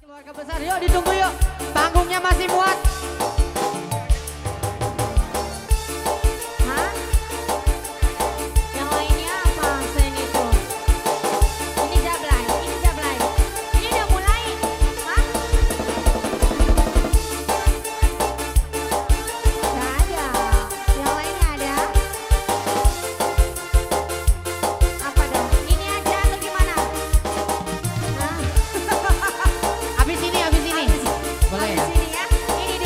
Keluarga besar, yuk ditunggu yuk. Panggungnya masih muat. Hah? Yang lainnya apa selain itu? Ini jablay, ini jablay. Ini udah mulai. Hah? Gak ada. Yang lainnya ada? Apa dong? Ini aja atau gimana? Hah? Habis ini, habis ini. Boleh ya? Habis ini ya. Ini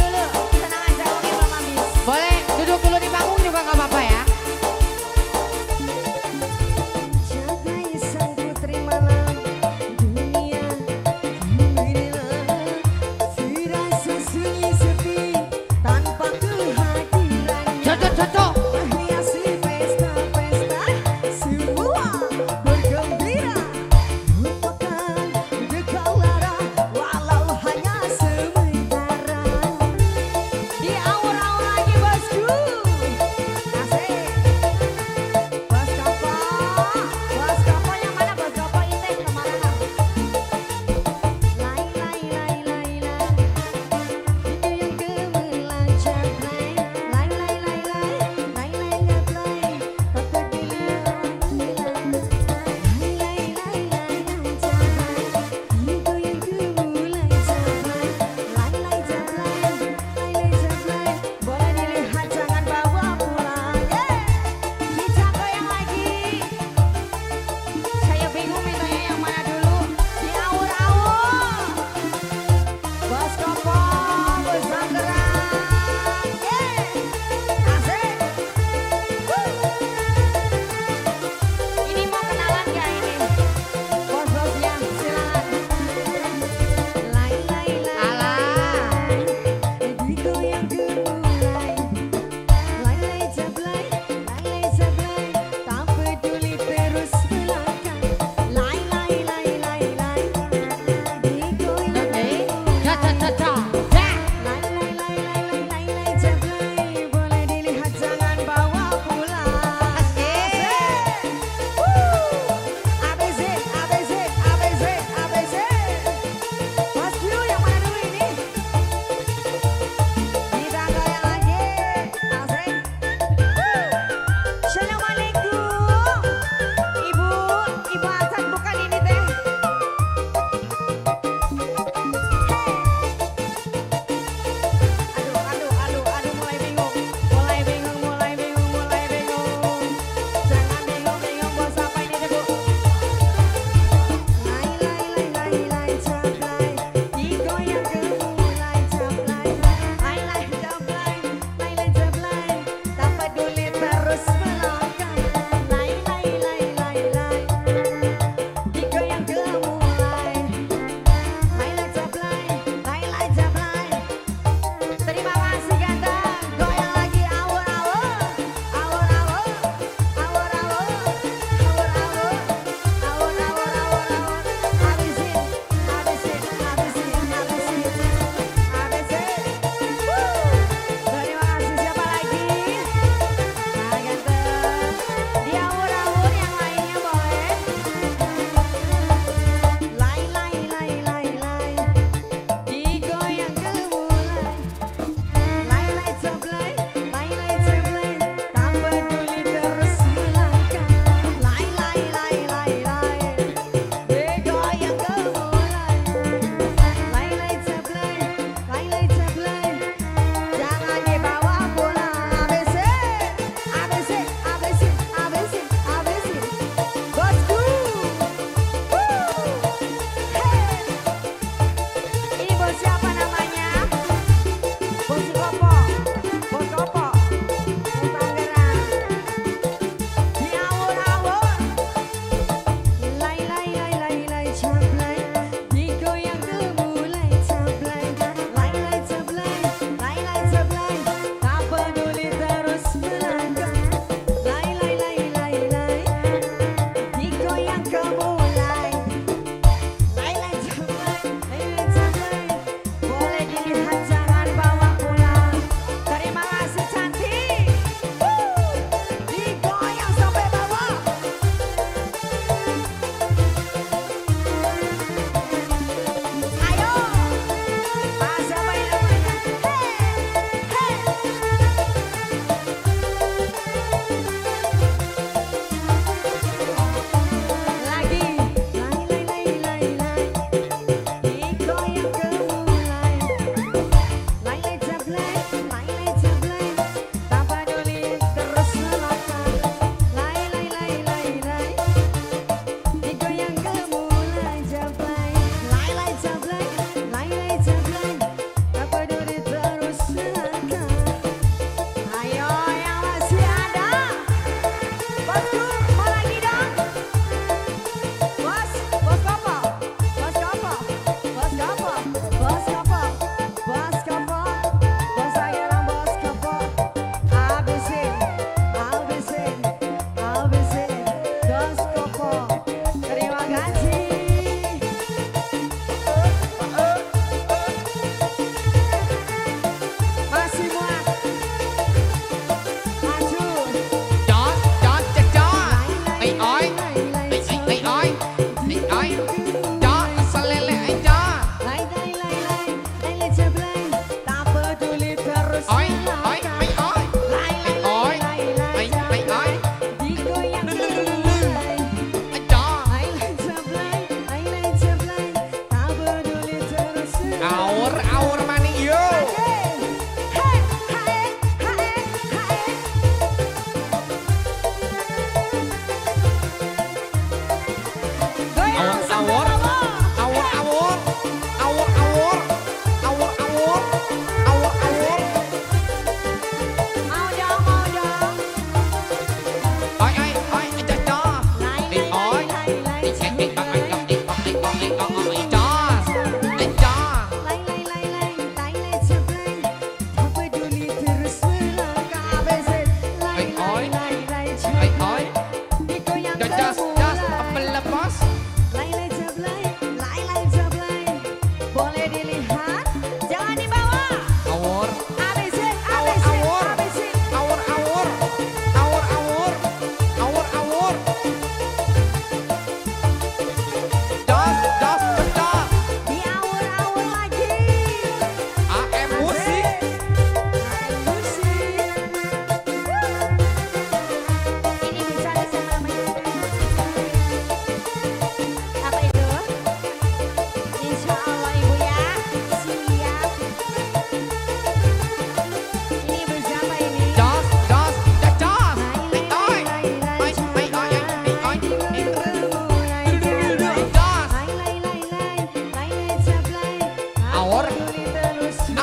awur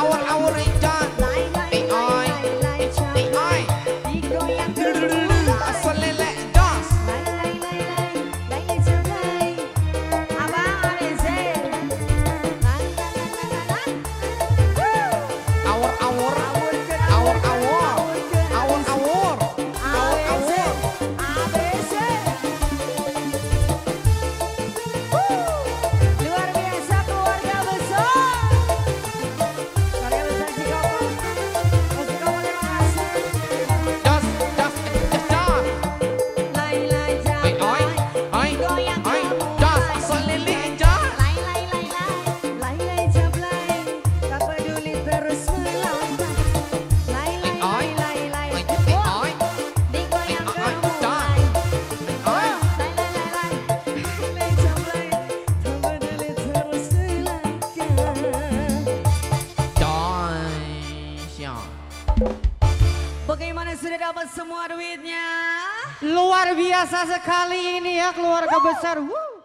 awur awur ijan oi oi asal lele das awur awur awur awur awur awur awur awur Luar biasa keluarga besar. Keluarga besar Cikopo. Mas Cikopo terima kasih. das das das Lai lai oi jablay. oi Goyang oi kamu. das asal lele ijan Lai lai lai lai. Lai lai jablay. Tak peduli terus melangkah. Lai lai lai lai lai. Oh, oi digoyang oi kamu. das Lai. oi Lai lai lai lai. Lai jablay. Tak peduli terus melangkah. Dahsyat. Bagaimana sudah dapat semua duitnya? Luar biasa sekali ini ya keluarga besar. Wuh.